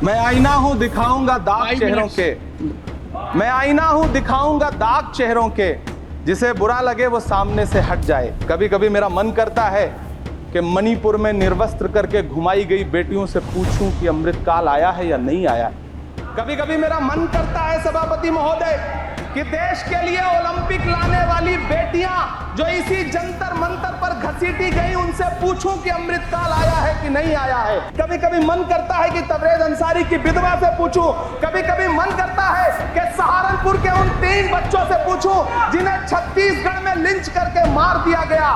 मैं आईना हूं दिखाऊंगा दाग चेहरों के, मैं आईना हूं दिखाऊंगा दाग चेहरों के, जिसे बुरा लगे वो सामने से हट जाए। कभी कभी मेरा मन करता है कि मणिपुर में निर्वस्त्र करके घुमाई गई बेटियों से पूछूं कि अमृतकाल आया है या नहीं आया है। कभी कभी मेरा मन करता है सभापति महोदय कि देश के लिए ओलंपिक लाने वाली बेटियां जो इसी जंतर मंतर पर घसीटी गई, उनसे पूछूं कि अमृतकाल आया है कि नहीं आया है। कभी कभी मन करता है कि तबरेज अंसारी की विधवा से पूछूं, कभी कभी मन करता है कि सहारनपुर के उन 3 बच्चों से पूछूं जिन्हें छत्तीसगढ़ में लिंच करके मार दिया गया।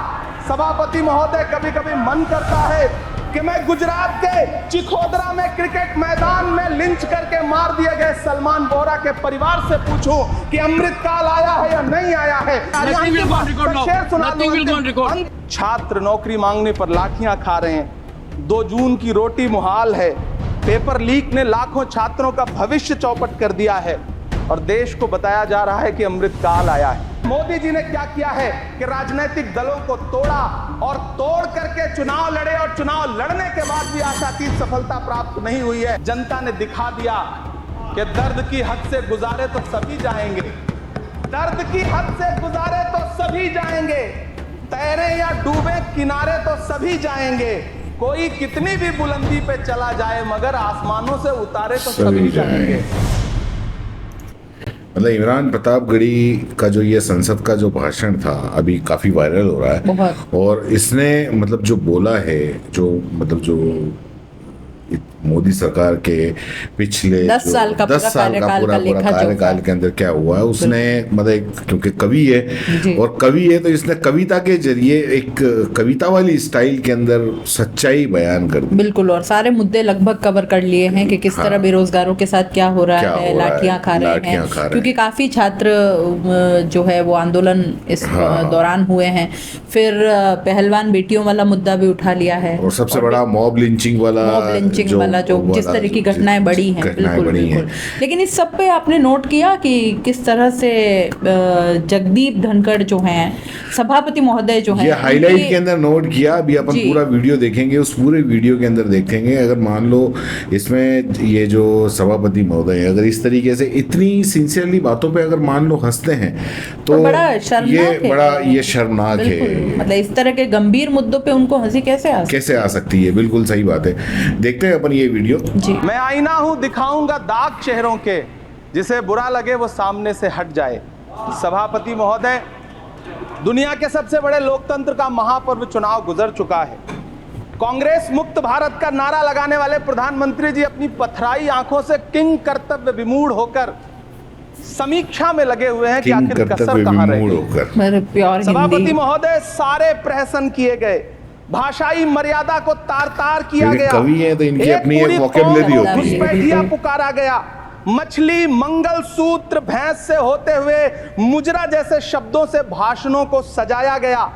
सभापति महोदय, कभी कभी मन करता है कि मैं गुजरात के चिखोदरा में क्रिकेट मैदान में लिंच करके मार दिए गए सलमान बोरा के परिवार से पूछूं कि अमृतकाल आया है या नहीं आया है। छात्र नौकरी मांगने पर लाठियां खा रहे हैं, 2 जून की रोटी मुहाल है। पेपर लीक ने लाखों छात्रों का भविष्य चौपट कर दिया है और देश को बताया जा रहा है कि अमृतकाल आया है। मोदी जी ने क्या किया है कि राजनीतिक दलों को तोड़ा और तोड़ करके चुनाव लड़े, और चुनाव लड़ने के बाद भी आशातीत सफलता प्राप्त नहीं हुई है। जनता ने दिखा दिया कि दर्द की हद से गुजारे तो सभी जाएंगे, दर्द की हद से गुजारे तो सभी जाएंगे, तैरे या डूबे किनारे तो सभी जाएंगे, कोई कितनी भी बुलंदी पे चला जाए मगर आसमानों से उतारे तो सभी जाएंगे। मतलब इमरान प्रतापगढ़ी का जो ये संसद का जो भाषण था अभी काफी वायरल हो रहा है, और इसने मतलब जो बोला है, जो मतलब जो मोदी सरकार के पिछले 10 साल का पूरा कार्यकाल के अंदर क्या हुआ है, उसने मतलब क्योंकि कवि है और कवि है तो इसने कविता के जरिए एक कविता वाली स्टाइल के अंदर सच्चाई बयान कर दी। बिल्कुल, और सारे मुद्दे लगभग कवर कर लिए हैं कि किस तरह बेरोजगारों के साथ क्या हो रहा है, लाठियां खा रहे हैं, क्योंकि काफी छात्र जो है वो आंदोलन इस दौरान हुए हैं। फिर पहलवान बेटियों वाला मुद्दा भी उठा लिया है, और सबसे बड़ा मॉब लिंचिंग वाला जो जिस तरह की घटनाएं बढ़ी हैं। बिल्कुल। लेकिन इस सब पे आपने नोट किया कि किस तरह से जगदीप धनखड़ जो हैं सभापति महोदय जो हैं, ये हाईलाइट के अंदर नोट किया। अभी अपन पूरा वीडियो देखेंगे, उस पूरे वीडियो के अंदर देखेंगे। अगर मान लो इसमें ये जो सभापति महोदय अगर इस तरीके से इतनी सिंसियरली बातों पे अगर मान लो हंसते हैं तो ये शर्मनाक है। मतलब इस तरह के गंभीर मुद्दों पे उनको हंसी कैसे आ सकती है। बिल्कुल सही बात है। देखते हैं अपन ये वीडियो। मैं आईना हूं दिखाऊंगा दाग चेहरों के, जिसे बुरा लगे वो सामने से हट जाए। सभापति महोदय, दुनिया के सबसे बड़े लोकतंत्र का महापर्व चुनाव गुजर चुका है। कांग्रेस मुक्त भारत का नारा लगाने वाले प्रधानमंत्री जी अपनी पथराई आंखों से किंग कर्तव्य विमूढ़ होकर समीक्षा में लगे हुए हैं कि आखिर कसर कहां रही। सभापति महोदय, सारे प्रहसन किए गए, भाषाई मर्यादा को तार तार किया गया, कवि हैं तो इनकी अपनी एक वोकैबुलरी होती है। घुसपैठिया पुकारा गया, मछली मंगल सूत्र भैंस से होते हुए मुजरा जैसे शब्दों से भाषणों को सजाया गया,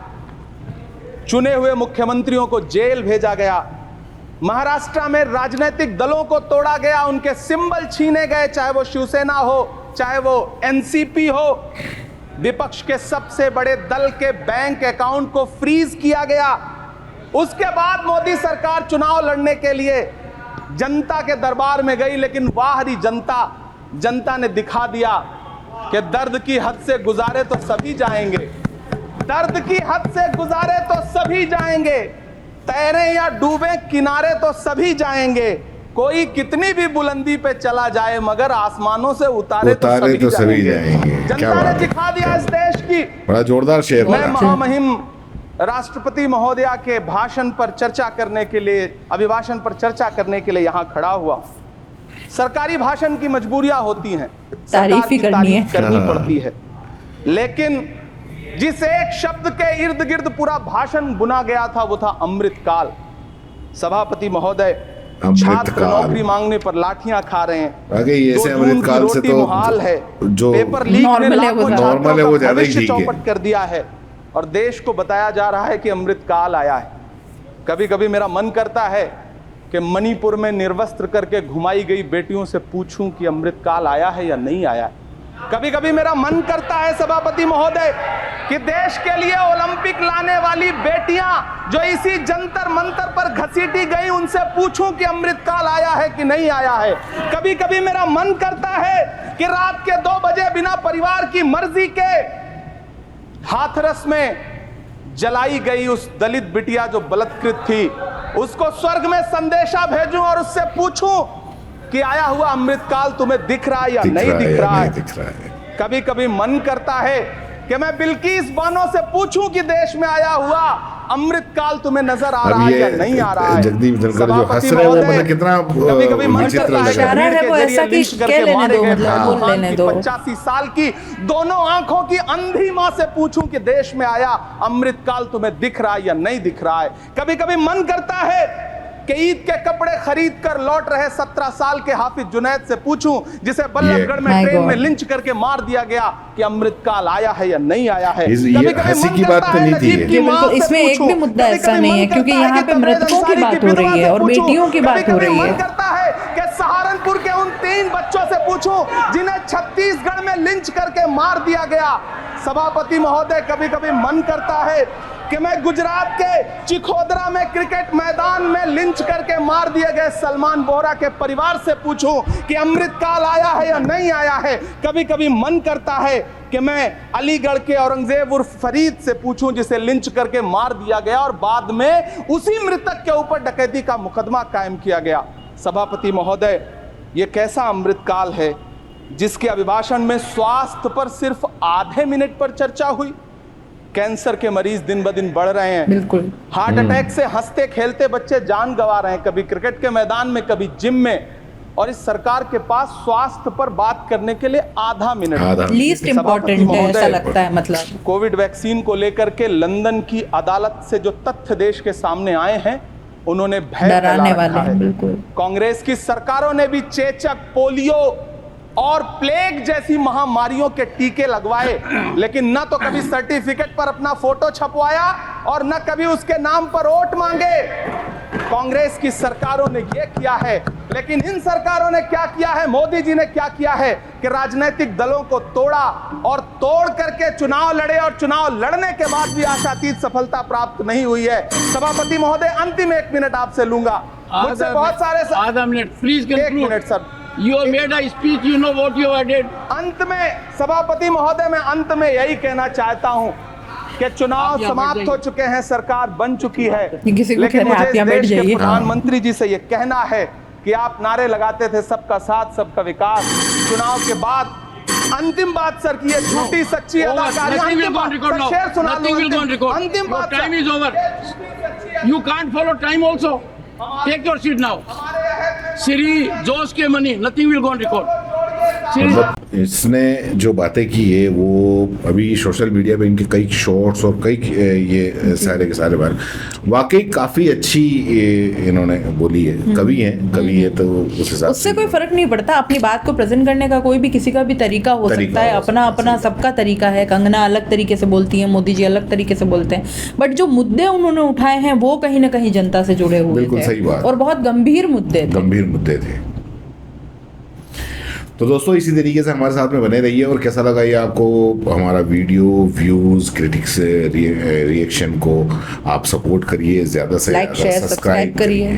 चुने हुए मुख्यमंत्रियों को जेल भेजा गया, महाराष्ट्र में राजनीतिक दलों को तोड़ा गया, उनके सिंबल छीने गए, चाहे वो शिवसेना हो चाहे वो एनसीपी हो, विपक्ष के सबसे बड़े दल के बैंक अकाउंट को फ्रीज किया गया। उसके बाद मोदी सरकार चुनाव लड़ने के लिए जनता के दरबार में गई, लेकिन वाहरी जनता ने दिखा दिया कि दर्द की हद से गुजारे तो सभी जाएंगे, दर्द की हद से गुजारे तो सभी जाएंगे, तैरे या डूबे किनारे तो सभी जाएंगे, कोई कितनी भी बुलंदी पे चला जाए मगर आसमानों से उतारे तो सभी जाएंगे। जनता ने दिखा दिया इस देश की। बड़ा जोरदार शेर। मैं महामहिम राष्ट्रपति महोदया के भाषण पर चर्चा करने के लिए, अभिभाषण पर चर्चा करने के लिए यहाँ खड़ा हुआ। सरकारी भाषण की मजबूरियां होती हैं, तारीफ करनी पड़ती है, लेकिन जिस एक शब्द के इर्द गिर्द पूरा भाषण बुना गया था वो था अमृतकाल। सभापति महोदय, छात्र नौकरी मांगने पर लाठियां खा रहे हैं, आगे ये से अमृतकाल से तो मुहाल है, जो पेपर लीक ने लाखों छात्रों का भविष्य चौपट कर दिया है और देश को बताया जा रहा है कि अमृतकाल आया है। कभी कभी मेरा मन करता है कि मणिपुर में निर्वस्त्र करके घुमाई गई बेटियों से पूछूं कि अमृतकाल आया है या नहीं आया है। कभी कभी मेरा मन करता है सभापति महोदय कि देश के लिए ओलंपिक लाने वाली बेटियां जो इसी जंतर मंतर पर घसीटी गई उनसे पूछूं कि अमृतकाल आया है कि नहीं आया है। कभी कभी मेरा मन करता है कि रात के 2 बजे बिना परिवार की मर्जी के हाथरस में जलाई गई उस दलित बिटिया जो बलात्कृत थी, उसको स्वर्ग में संदेशा भेजूं और उससे पूछूं कि आया हुआ अमृतकाल तुम्हें दिख रहा है या नहीं दिख रहा है। कभी कभी मन करता है कि मैं बिल्किस बानो से पूछूं कि देश में आया हुआ अमृतकाल तुम्हें नजर आ रहा है या नहीं आ रहा है। जगदीप धनखड़ जो हंस रहे हैं वो मतलब कितना कभी कभी मन करता है इशारा है वो ऐसा कि कह लेने दो, मतलब बोल लेने दो। 85 साल की दोनों आंखों की अंधी मां से पूछूं कि देश में आया अमृतकाल तुम्हें दिख रहा है या नहीं दिख रहा है। कभी कभी मन करता है कि ईद के कपड़े खरीद कर लौट रहे 17 साल के हाफिज जुनैद से पूछूं जिसे बल्लभगढ़ में ट्रेन में लिंच करके मार दिया गया कि अमृतकाल आया है या नहीं आया है। हंसी की बात तो नहीं थी, इसमें एक भी मुद्दा ऐसा नहीं है क्योंकि यहाँ पे मृतकों की बात हो रही है और बेटियों की बात हो रही है। मन करता है कि सहारनपुर के उन 3 बच्चों से पूछूं जिन्हें छत्तीसगढ़ में लिंच करके मार दिया गया। सभापति महोदय, कभी कभी मन करता है कि मैं गुजरात के चिखोदरा में क्रिकेट मैदान में लिंच करके मार दिए गए सलमान बोहरा के परिवार से पूछूं कि अमृतकाल आया है या नहीं आया है। कभी कभी मन करता है कि मैं अलीगढ़ के औरंगजेब उर्फ फरीद से पूछूं जिसे लिंच करके मार दिया गया और बाद में उसी मृतक के ऊपर डकैती का मुकदमा कायम किया गया। सभापति महोदय, ये कैसा अमृतकाल है जिसके अभिभाषण में स्वास्थ्य पर सिर्फ आधे मिनट पर चर्चा हुई। कैंसर के मरीज दिन ब दिन बढ़ रहे हैं, बिल्कुल। हार्ट अटैक से हंसते खेलते बच्चे जान गंवा रहे हैं, कभी क्रिकेट के मैदान में कभी जिम में, और इस सरकार के पास स्वास्थ्य पर बात करने के लिए आधा मिनट लीस्ट इंपॉर्टेंट है ऐसा लगता है। मतलब कोविड वैक्सीन को लेकर के लंदन की अदालत से जो तथ्य देश के सामने आए हैं उन्होंने भय डराने वाले हैं। बिल्कुल। कांग्रेस की सरकारों ने भी चेचक, पोलियो और प्लेग जैसी महामारियों के टीके लगवाए, लेकिन न तो कभी सर्टिफिकेट पर अपना फोटो छपवाया और न कभी उसके नाम पर वोट मांगे। कांग्रेस की सरकारों ने यह किया है, लेकिन इन सरकारों ने क्या किया है, मोदी जी ने क्या किया है कि राजनीतिक दलों को तोड़ा और तोड़ करके चुनाव लड़े और चुनाव लड़ने के बाद भी आशातीत सफलता प्राप्त नहीं हुई है। सभापति महोदय, अंतिम 1 मिनट आपसे लूंगा, मुझसे बहुत सारे आधा minute please. 1 minute sir. You made a speech, you know what you did. अंत में सभापति महोदय, मैं अंत में यही कहना चाहता हूं कि चुनाव समाप्त हो चुके हैं, सरकार बन चुकी है, लेकिन मुझे इस देश के प्रधानमंत्री जी से ये कहना है कि आप नारे लगाते थे सबका साथ सबका विकास। चुनाव के बाद अंतिम बात सर की ये झूठी सच्ची अदाकारी, अंतिम बात शेर सुना लो, अंतिम बात, time is over, you can't follow time also, take your seat now. Shri Josh K Mani, nothing will go on record. मतलब इसने जो बातें की है वो अभी सोशल मीडिया पे इनके कई शॉर्ट्स और कई ये सारे के सारे बार वाकई काफी अच्छी इन्होंने बोली है। कवि है तो उस हिसाब उससे कोई फर्क नहीं पड़ता। अपनी बात को प्रेजेंट करने का कोई भी किसी का भी तरीका हो सकता है, अपना सबका तरीका है। कंगना अलग तरीके से बोलती है, मोदी जी अलग तरीके से बोलते हैं, बट जो मुद्दे उन्होंने उठाए हैं वो कहीं ना कहीं जनता से जुड़े हुए थे और बहुत गंभीर मुद्दे थे। तो दोस्तों, इसी तरीके से हमारे साथ में बने रहिए। और कैसा लगा ये आपको हमारा वीडियो, व्यूज़, क्रिटिक्स, रिएक्शन को आप सपोर्ट करिए, ज़्यादा से ज़्यादा सब्सक्राइब करिए।